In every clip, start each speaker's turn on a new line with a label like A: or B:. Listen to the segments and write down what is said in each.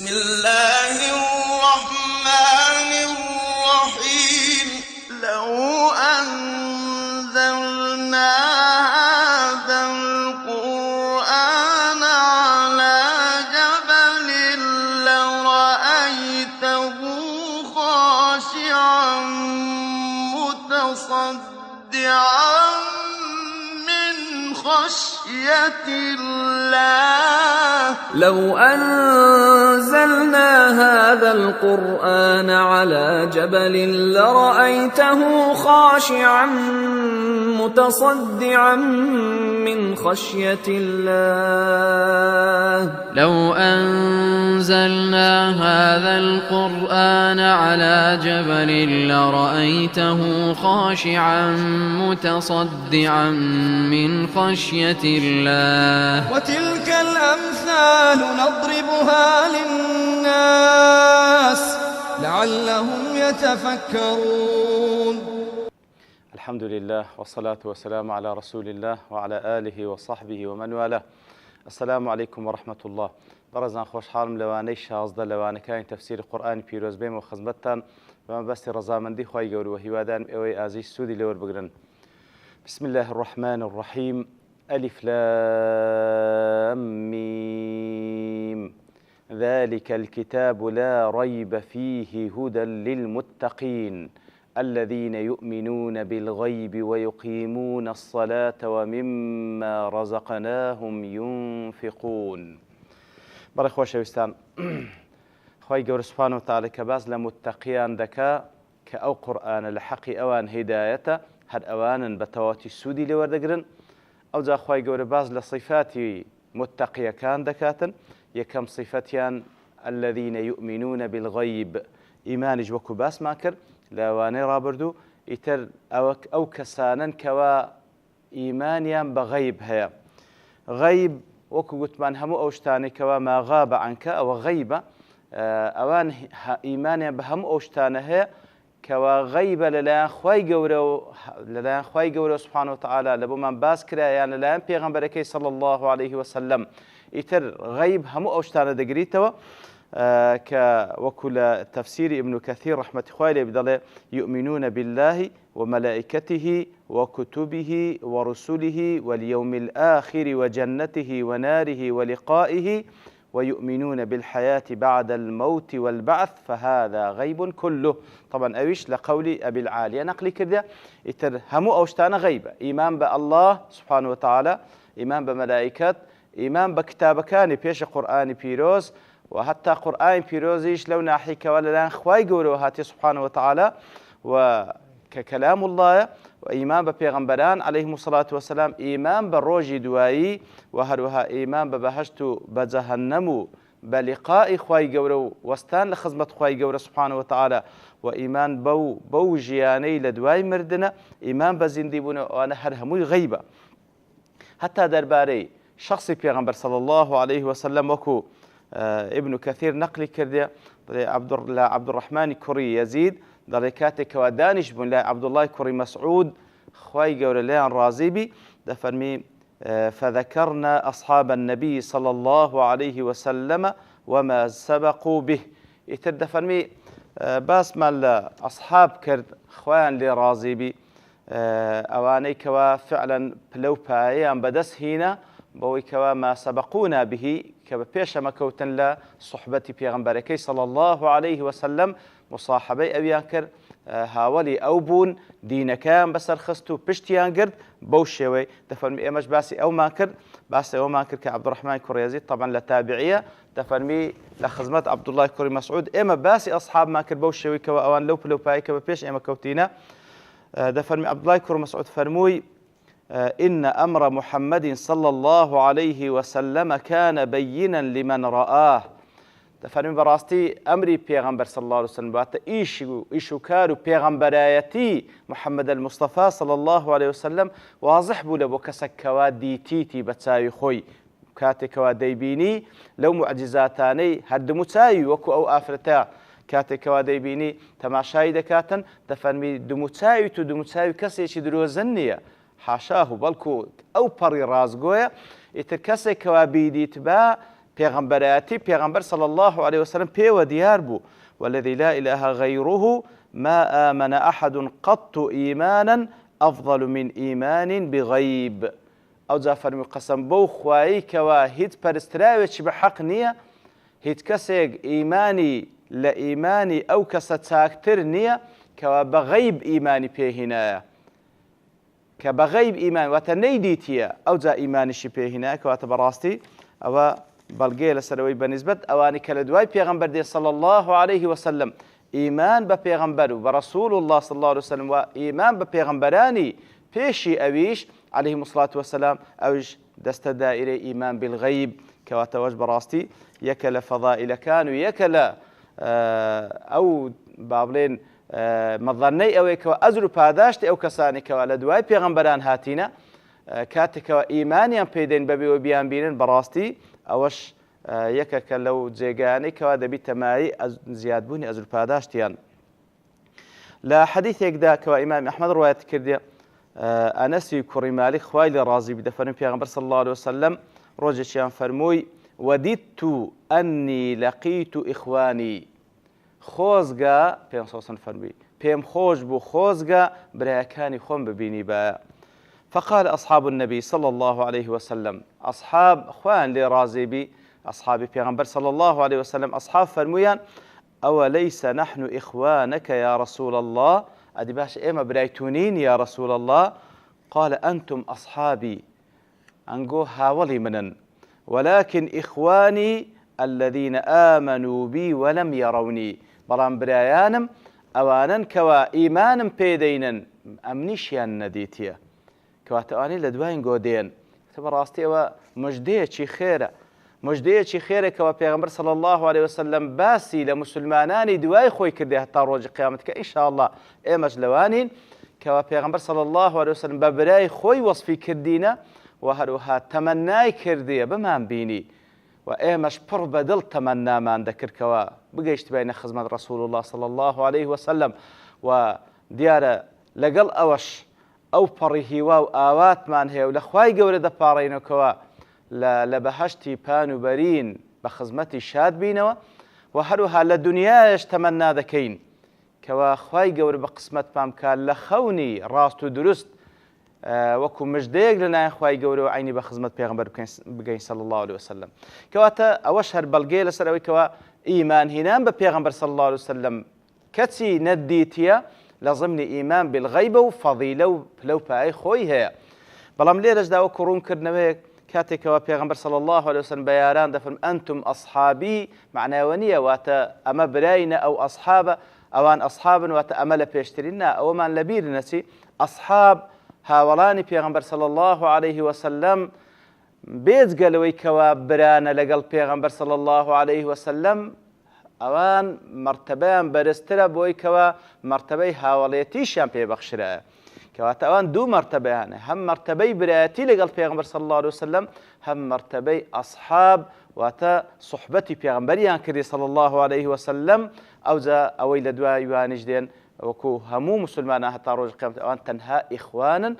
A: بسم الله الرحمن الرحيم لو أنزلنا هذا القرآن على جبل لرأيته خاشعا متصدعا من خشية الله
B: لو أنزلنا هذا القرآن على جبل لرأيته خاشعا متصدعا من خشية الله
C: لو أنزلنا هذا القرآن على جبل لرأيته خاشعا متصدعا من خشية الله
D: وتلك الأمثال نضربها للناس لعلهم يتفكرون.
E: الحمد لله والصلاة والسلام على رسول الله وعلى آله وصحبه ومن والاه. السلام عليكم ورحمة الله. برزان خوش حالم لواني شازده لواني كاين تفسير قرآن بيروز بيم وخزمتان وما بس رزامندي خواهي قولي وهيوادان اوي آزيش سودي لور بقرن. بسم الله الرحمن الرحيم. ألف لام ميم ذلك الكتاب لا ريب فيه هدى للمتقين الذين يؤمنون بالغيب ويقيمون الصلاة ومما رزقناهم ينفقون. بەڕێ خۆشەویستان، خی گەورە سوبحانەهو وتەعالە کە باس لە متەقیان دەکا کە ئەو قورئانە لە حەقی ئەوان هیدایەتە، هەر ئەوانن بە تەواتی سوودی لێوەردەگرن. ئەوجا خی گەورە باس لە صیفاتی متەقیەکان دەکاتن. یەکەم صیفەتیان الذين يؤمنون بالغيب، ئیمانیش وەکو باسمان کرد لە ئەوانەی ڕابردوو. ئیتر ئەو کەسانن کەوا ئیمانیان بە غەیب هەیە. غەیب وەکو گوتمان هەموو ئەو شتانێکەوە ماغابە عنکە ئەوە غەیبە، ئەوان ئیمانیان بە هەموو ئەو شتانە هەیە کەوا غەیبە لەلایەن خوای گەورە سوبحانەهو وتەعالە لە بۆمان باس کرایان لەلایەن پێغەمبەرەکەی صلی الله عليه وسلم. ئیتر غەیب هەموو ئەو شتانە دەگریتەوە کە وەکو لە تەفسیری ئیبن کەثیر ڕەحمەتی خوای لێ بدەڵێ يؤمنون بالله وملائكته وكتبه ورسله واليوم الآخر وجنته وناره ولقائه ويؤمنون بالحياة بعد الموت والبعث فهذا غيب كله. طبعا أويش لقولي أبي العالية نقلي كده إتر همو أوشتان غيبة. إيمان بالله سبحانه وتعالى، إيمان بملائكات، إيمان بكتاب كان بيش قرآن بيروز، وحتى قرآن بيروزيش لو ناحيك ولا لان خواي قولوا هاتي سبحانه وتعالى وككلام الله، وإيمان ببيغمبران عليهم الصلاة والسلام، إيمان بالروج دوائي، وهروها إيمان ببهشت بجهنم بلقاء خواي قولوا وستان لخزمة خواي قولوا سبحانه وتعالى، وإيمان بو جياني لدواي مردنا، إيمان بزنديبنا وأنا هرهموي غيبة. حتى درباري شخصي بيغمبر صلى الله عليه وسلم وكو ابن كثير نقلي كرديا عبد الرحمن كوري يزيد دركاتك ودانش بن عبد الله كوري مسعود خواي قول ليان رازيبي دفرمي فذكرنا أصحاب النبي صلى الله عليه وسلم وما سبقوا به. يتدفرمي باس مال أصحاب كرد خوان لي رازيبي أواني كوا فعلا بلو بايان بدس هنا بوي كوا ما سبقونا به كبيش مكوتن لا صحبتي بيغمبركي صلى الله عليه وسلم مصاحبي أبيان كر هاولي أوبون دين كان بسر خستو بشتيان قرد بوشيوي تفرمي إيماش باسي أو ما كرد باسي أو ما كرد كعبد الرحمن كوري يزيد طبعا لتابعية تفرمي لخزمت عبد الله كوري مسعود إيما باسي أصحاب ما كرد بوشيوي كوا أوان لو باي كبيش إيما كوتينا دفرمي عبد الله كوري مسعود فرموي إن أمر محمد صلى الله عليه وسلم كان بينا لمن رآه. تفرمي براستي أمري بيغمبر صلى الله عليه وسلم بات إيشو كارو بيغمبرايتي محمد المصطفى صلى الله عليه وسلم واضح بولا بوكسك كوادي تيتي بتساوي خوي كاتي كوادي بيني لو معجزاتاني هد متساوي وكو أو آفرتا كاتي كوادي بيني تماشاي دكاتن تفرمي دمتساوي تو دمتساوي كسي شدرو زنية حاشاه بلكو أو بري رازقويا يتكسي كوابيدي تبا پێغەمبەرایەتی پێغەمبەر صلی الله عليه وسلم پێوە دیار بوو والذي لا إله غيره ما آمن أحد قط إيمانا أفضل من إيمان بغيب أو جا فەرمی قەسەم بەو خوایی کەوا هیچ پەرستراوێکی بە حەق نییە هیچ کەسێک ئیمانی لە ئیمانی ئەو کەسە چاکتر نییە کەوا بە غەیب ئیمانی پێهینایە کە بە غەیب ئیمان واتە نەیدیتیە ئەو جا ئیمانیشی پێهینایە کەواتە بەڕاستی ئەوە بەڵگەیە لەسەرەوەی بەنسبەت ئەوانی کە لە دوای پێغەمبەر دێ صلی الله عليه وسلم ئیمان بە پێغەمبەر و بە رەسوول الله صلی الله عليه وسلم و ئیمان بە پێغەمبەرانی پێشی ئەویش عليهم الصلاة والسلام أوج دست دائرة إيمان بالغيب كواتوج براستي يكل فضائل كانوا يكل أو بابلين مظني أو كوا أزر باداشت أو كساني كوا لدواي بيغمبران هاتينا كاتك إيمانيا بيدين ببي وبيان بينن براستي أوش يكك لو جيغاني كوا دبي تماي زياد بوني أزر باداشتيان لا حديث يكدا كوا إمام أحمد رواية كردية أنسي كوري مالك خوالي رازي بدفن پیغمبر صلى الله عليه وسلم روجشيان فرموي وددت أني لقيت إخواني خوزقا پیغمبر صلى الله عليه وسلم فرموي پيم خوش بو خوزقا براكاني خوم ببيني با فقال أصحاب النبي صلى الله عليه وسلم أصحاب أخوان لي رازي بي أصحاب پیغمبر صلى الله عليه وسلم أصحاب فرمويان أوليس نحن إخوانك يا رسول الله أدي باش إما برايتونين يا رسول الله قال أنتم أصحابي أنقو هاولي منن ولكن إخواني الذين آمنوا بي ولم يروني بلان برايانم أوانا كوا إيمانم بيدينا أمنيشيان نديتيا كوا تأواني لدوين قودين تبراستي ومجدية شي خيرة مجدەیەکی خێرێکەوە پێغەمبەر صلی الله عليه وسلم باسی لە مسلمانانی دوای خۆی کردێ هەتا ڕۆژی قیامەت کە ئینشاءالله ئێمەش لەوانین کەوا پێغەمبەر صلی الله عليه وسلم بە برای خۆی وەصفی کردینە و هەروەها تەمەنای کردیە بمان بینی و ئێمەش پڕ بەدڵ تەمەنامان دەکردکەوە بگەیشتبینە خزمەت رسول الله صلی الله عليه وسلم و دیارە لەگەڵ ئەوەش ئەو پەڕی هیوا و ئاواتمان هەیە و لە خوای گەورە دەپاڕێنەوە لە بەهەشتی پان و بەرین بە خزمەتی شاد بینەوە و هەروها لە دنیایش تەمەنا دەکەین کەوا خوای گەورە بە قسمەتمان بکات لە خەونی ڕاست و دروست وەکو مژدەیەک لەلایەن خوای گەورە و عینی بە خزمەت پێغەمبەر بگەین صلی الله عليه وسلم کەواتە ئەوەش هەر بەڵگەیە لەسەر ئەوەی کەوا ئیمان هێنان بە پێغەمبەر صلی الله عليه وسلم کەچی نەدیتیە لە ضمنی ئیمان بالغەیبە و فەضیلە و پلە و پایەی خۆی هەیە بەڵام لێرەشدا وەکو ڕوونکردنەوەیەک كاتك وبيغمبر صلى الله عليه وسلم بياران دفرم أنتم أصحابي معناوانية واتا أما براينا أو أصحاب أوان أصحاب واتا أمل بيشترينا أو من لبير نسي أصحاب هاولاني بيغمبر صلى الله عليه وسلم بيت قالوا كوا برانا لقل بيغمبر صلى الله عليه وسلم أوان مرتبان برسترا بوي كوا مرتبي هاوليتيشان بيبخشرا كواتە ئەوان دوو مرتبەیانە هەم مرتبەی برایەتی لەگەڵ پێغەمبەر صلی الله عليه وسلم هەم مرتبەی ئەصحاب واتە صحبەتی پێغەمبەریان کردی صلی الله عليه وسلم ئەوجا ئەوەی لە دوای وانیش دێن وەکو هەموو مسلمانان هەتا ڕۆژی قیامەت ئەوان تەنها ئیخوانن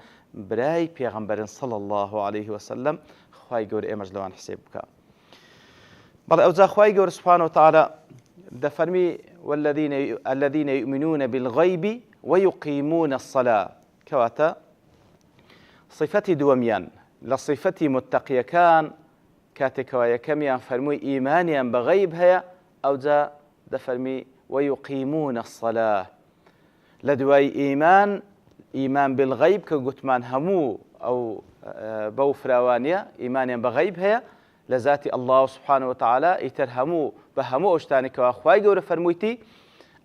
E: برای پێغەمبەرن صلی الله عليه وسلم خوای گەورە ئێمەش لەوان حسێب بکە بەڵێ ئەوجا خوای گەورە سبحانه وتعالى دەفەرمی الذين يؤمنون بالغيب ويقيمون الصلاة كواتا صفتي دوميان لصفتي متقية كان كاتكوا يكميان فرموي إيمانيا بغيب هيا أو جا دفرمي ويقيمون الصلاة لدواي إيمان بالغيب كقتمان همو أو بوفراوانيا إيمانيا بغيب هيا لذاتي الله سبحانه وتعالى يترهمو بهمو أشتاني كوا أخواي قورة فرمويتي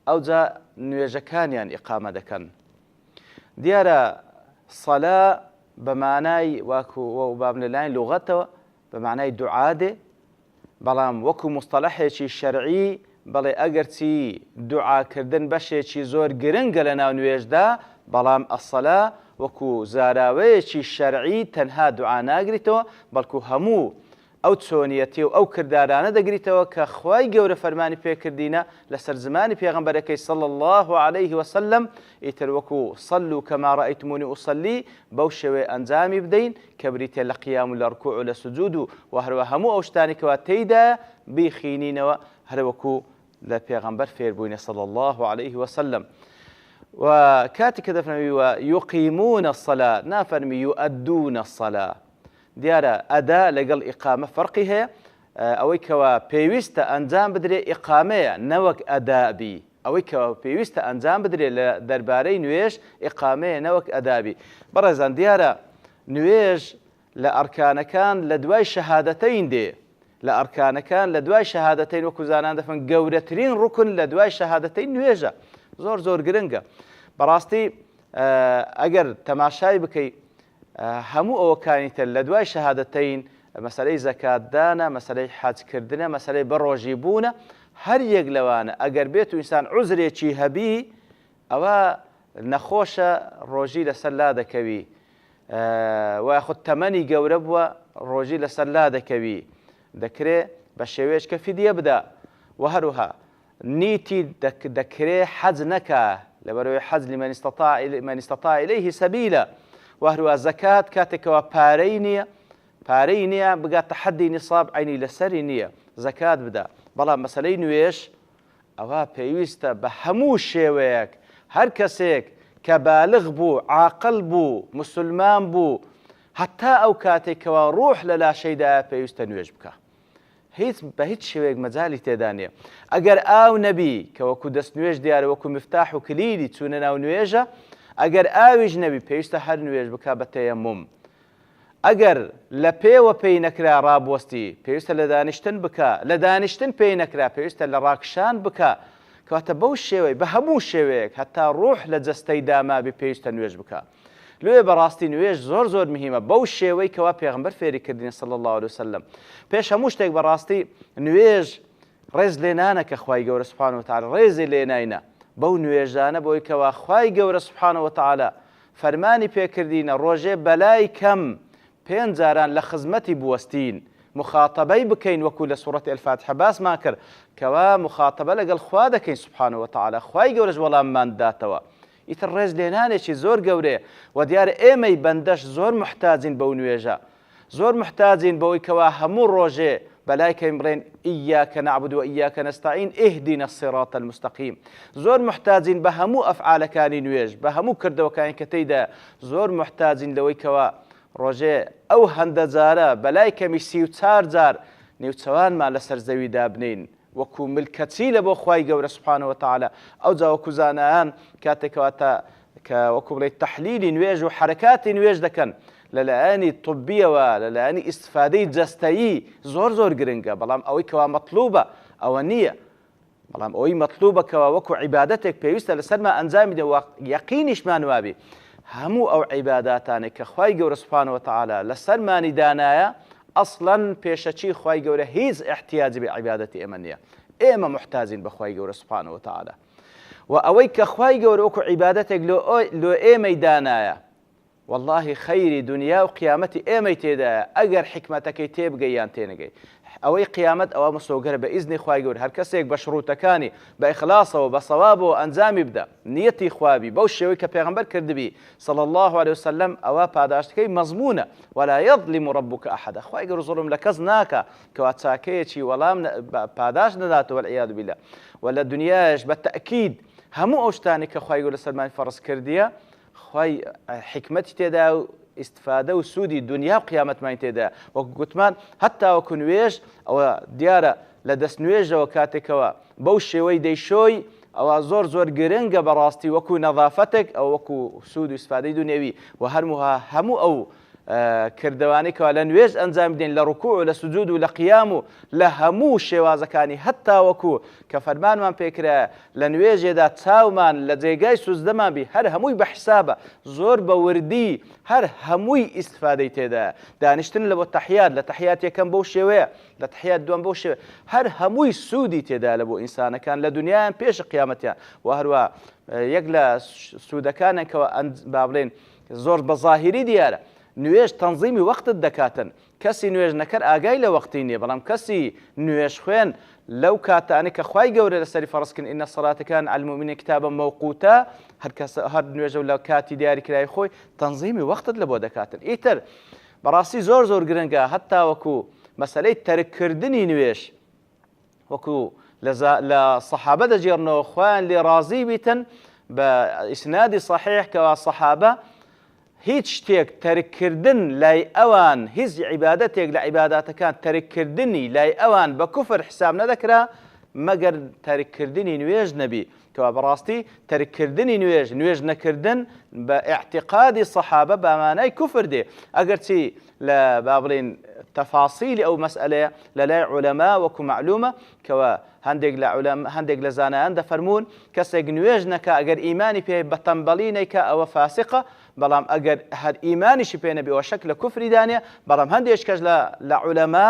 E: أو جا نوێژەکانیان ئیقامە دەکەن دیارە سەلا بە مانای واکو باب لەلایەن لوغەتەوە بە مانای دوعا دێ بەڵام وەکو مستەلەحێکی شەرعی بەڵێ ئەگەرچی دوعاکردن بەشێکی زۆر گرنگە لە ناو نوێژدا بەڵام ئەسەلا وەکو زاراوەیەکی شەرعی تەنها دوعا ناگریتەوە بەڵکو هەموو ئەو چۆنیەتی و ئەو کردارانە دەگریتەوە کە خوای گەورە فەرمانی پێکردینە لەسەر زمانی پێغەمبەرەکەی صلی الله عليه وسلم ئیتر وەکو صلوا كما رأيتموني أصلي بەو شێوەیە ئەنجامی بدەین کە بریتێ لە قیام و لە ڕکوع و لە سجود و هەروە هەموو ئەو شتانی کەوا تێیدا بیخینینەوە هەر وەکو لە پێغەمبەر فێربووینە صلی الله عليه وسلم. وكاتي كذا فرمي ويقيمون الصلاة نافرمي يؤدون الصلاة ديارة أداء لقل إقامة فرقها أوي كوا بيوست أنزام بدري إقامة نوك أداء بي أوي كوا بيوست أنزام بدري لدرباري نويش إقامة نوك أداء بي برزان ديارة نويش لأركان كان لدواي شهادتين دي لأركان كان لدواي شهادتين وكوزانان دفن قورترين ركن لدواي شهادتين نويجة زۆر گرنگە بەڕاستی ئەگەر تەماشای بکەی هەموو ئەوەکانی تر لە دوای شەهادەتەین مەسەلەی زەکاتدانە مەسەلەی حەجکردنە مەسەلەی بەڕۆژی بوونە هەر یەک لەوانە ئەگەر بێت و ئینسان عوزرێکی هەبی ئەوە نەخۆشە ڕۆژی لەسەر لا دەکەوی وایخود تەمەنی گەورە بووە ڕۆژی لەسەر لا دەکەوی دەکرێت بە شێوەیەک کە فیدیە بدا و هەروها نيتي دكري حز نكا لبروي حز لمن استطاع إليه سبيلا وهو زكاة كاتك وبارينيا بقى تحدي نصاب عيني لسرينيا زكاة بدا بلا مسألين ويش أوا بيوستا بهمو شيويك هر كسيك كبالغ بو عاقل بو مسلمان بو حتى أو كاتك وروح للا شيء دا بيوستا نويش بكا هیچ بە هیچ شێوەیەک مەجالی تێدا نییە ئەگەر ئاو نەبی کە وەکو دەست نوێژ دیارە وەکو مفتاح و کلیلی چوونە ناو نوێژە ئەگەر ئاویش نەبی پێویستە هەر نوێژ بکا بە تەیەموم ئەگەر لە پێوە پێی نەکرا ڕابوەستی پێویستە لە دانیشتن بکە لە دانیشتن پێی نەکرا پێویستە لە ڕاکشان بکە کەواتە بەو شێوەی بە هەموو شێوەیەک هەتا ڕوح لە جەستەی دامابی پێویستە نوێژ بکە لێ بەڕاستی نوێژ زۆر مهمە بەو شێوەی کەوا پێغەمبەر فێری کردین صلی الله عليه وسلم پێش هەموو شتێک بەڕاستی نوێژ ڕێز لێ نانە کە خوای گەورە سوبحانه وتعالى ڕێزی لێ ناینە بەو نوێژانە بۆی کەوا خوای گەورە سوبحانه وتعالى فەرمانی پێکردینە ڕۆژێ بەلای کەم 5 جاران لە خزمەتی بوەستین مخاطبەی بکەین وەکو لە سوورەتی الفاتحە باسمان کرد کەوا مخاطبە لەگەڵ خوا دەکەین سوبحانه وتعالى خوای گەورەش وەڵاممان داتەوە ئیتر ڕێز لێنانێکی زۆر گەورەیە و دیارە ئێمەی بەندەش زۆر محتاجین بەو نوێژە زۆر محتاجین بەوەی کەوا هەموو ڕۆژێ بەلای کەین بڵێن ئیاکە نەعبود و ئیاکە نەستەعین ئیهدینە الصراط المستەقیم زۆر محتاجین بە هەموو ئەفعالەکانی نوێژ بە هەموو کردەوەکانی کە تێیدا زۆر محتاجین لەوەی کەوا ڕۆژێ ئەو هەندە جارە بەلای کەمی 34 جار نێوچەوانمان لەسەر زەویدا بنین وەکو ملکەچی لە بۆ خوای گەورە سوبحانه وتعالى ئەو جا وەکو زانایان کاتێکەوە کە وەکو بڵێ تەحلیلی نوێژ و حرەکاتی نوێژ دەکەن لەلایەنی طبیەوە لەلایەنی ئیستفادەی جەستەیی زۆر گرنگە بەڵام ئەوەی کەوا مەطلوبە ئەوە نییە بەڵام ئەوەی مەطلوبە کەوا وەکو عیبادەتێک پێویستە لەسەرمان ئەنجامی دێ یەقینیشمان وابێ هەموو ئەو عیباداتانێک کە خوای گەورە سوبحانه وتعالى لەسەرمانی دانایە ئەسڵەن پێشەچی خوای گەورە هیچ احتیاجی بە عیبادەتی ئێمە نییە ئێمە محتاجین بە خوای گەورە سوبحانه وتعالى و ئەوەی کە خوای گەورە وەکو عیبادەتێک لۆ ئێمەی دانایە والله خەیری دنیا و قیامەتی ئێمەی تێدایە ئەگەر حکمەتەکەی تێبگەی یان تێنەگەی ئەوەی قیامەت ئەوە مسۆگەرە بە ئیزنی خوای گەورە هەر کەسێک بە شروطەکانی بە ئیخلاسەوە بە سەوابەوە ئەنجامی بدە نیەتی خوابی بەو شێوەی کە پێغەمبەر کردبی صلی الله عليه وسلم ئەوە پاداشتەکەی مەزمونە ولا يظلم ربك أحد خوای گەورە زوڵم لە کەس ناکە کەوا چاکەیەکی وەڵام پاداش نەداتەوە والعیاذ بالله ولا دنیاش بەتەئکید هەموو ئەو شتانی کە خوای گەورە سەرمانی فەرز کردیە خوای حکمەتی تێدا و استفادە و سوودی دنیا و قیامەتمان تێدا وەکو گوتمان هەتا وەکو نوێژ ئەوە دیارە لە دەست نوێژەوە کاتێکەوە بەو شێوەی دەیشۆی ئەوە زۆر گرنگە بەڕاستی وەکو نەظافەتێک ئەو وەکو سوود و استفادەی دنیەوی و هەموو ئەو کردوانی کەوا لە نوێژ ئەنجام بدەین لە ڕکوع و لە سجود و لە قیام و لە هەموو شێوازەکانی هەتا وەکو کە فەرمانمان پێکرا لە نوێژێدا چاومان لە جێگای سوزدەمان بی هەر هەمووی بە حیسابە زۆر بە وردی هەر هەمووی ئیستفادەی تێدا دانیشتن لە بۆ تەحیات لە تەحیات یەکەم بەو شێوەیە لە تەحیات دووەم بەو شێوەیە هەر هەمووی سوودی تێدا لە بۆ ئینسانەکان لە دنیایان پێش قیامەتیان و هەروە یەک لە سوودەکانێکەوە با بڵێن زۆر بە ظاهیری دیارە نوێژ تەنظیمی وەختت دەکاتن کەسی نوێژ نەکەر ئاگای لە وەختی نییە بەڵام کەسی نوێژ خوێن لەو کاتانە کە خوای گەورە لەسەری فەرزکردن ئینە سەڵاتەکان عەلە المؤمنین کتابە مەوقوتە هەر نوێژە لە کاتی دیاریکرای خۆی تەنظیمی وەختت لە بۆ دەکاتن. ئیتر بەڕاستی زۆر گرنگە هەتا وەکو مەسەلەی تەرککردنی نوێژ وەکو لە سەحابە دەجێڕنەوە خوایان لێ ڕازی بیتن بە ئیسنادی صحیح کەوا سەحابە هیچ شتێک تەرککردن لای ئەوان هیچ عیبادەتێک لە عیباداتەکان تەرککردنی لای ئەوان بە کوفر حساب نەدەکرا مەگەر تەرککردنی نوێژ نەبی کەوا بەڕاستی تەرککردنی نوێژ نەکردن بە ئیعتیقادی سەحابە بە مانای کوفر دێ ئەگەر چی لە با بڵێن تەفاسیلی ئەو مەسئلەیە لە لای عولەما وەکو معلومە کەوا هەندێک لە زانایان دەفەرمون کەسێک نوێژ نەکا ئەگەر ئیمانی پێ بە تەنبەڵی نەیکا ئەوە فاسقە بەڵام ئەگەر هەر ئیمانیشی پێ نەبی ئەوە شەک لە کوفری دانێ بەڵام هەندێک کەس لە عولەما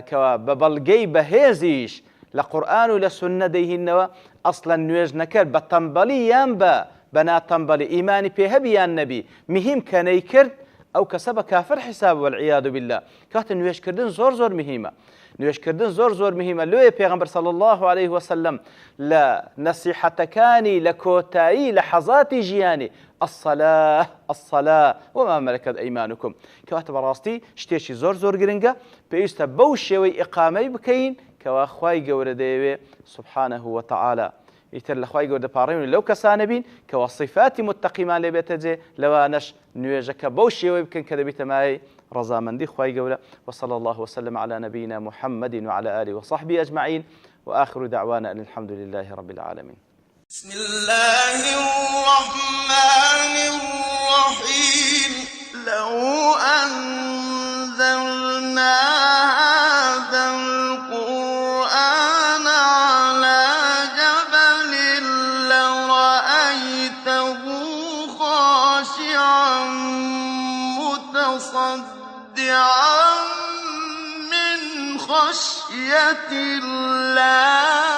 E: کەوا بە بەڵگەی بەهێزیش لە قورئان و لە سوننە دەیهینەوە ئەسڵەن نوێژ نەکرد بە تەنبەڵی یان بە ناتەنبەڵی ئیمانی پێ هەبی یان نەبی مهم کە نەیکرد ئەو کەسە بە کافر حساب والعیاذ بالله کاتە نوێژکردن زۆر مهمە نوێژکردن زۆر مهمە لۆیە پێغەمبەر صلی الله عليه وسلم لە نەسیحەتەکانی لە کۆتایی لە حەزاتی ژیانی الصلاة وما ملكت أيمانكم کەواتە بەڕاستی شتێکی زۆر گرنگە پێویستە بەو شێوەی ئیقامەی بکەین کەوا خوای گەورە دەیەوێ سبحانه وتعالى ئیتر لە خوای گەورە دەپاڕێنین لەو کەسانە بین کەوا صیفاتی متەقیمان لێ بێتە جێ لەوانەش نوێژەکە بەو شێوەی بکەن کە دەبێتە مایەی رضامندی خوای گەورە وصلى الله وسلم على نبينا محمد وعلى آله وصحبه أجمعين وآخر دعوانا أن الحمد لله رب العالمين.
A: بسم الله الرحمن الرحيم. لو أنزلنا هذا القرآن على جبل لرأيته خاشعا متصدعا من خشية الله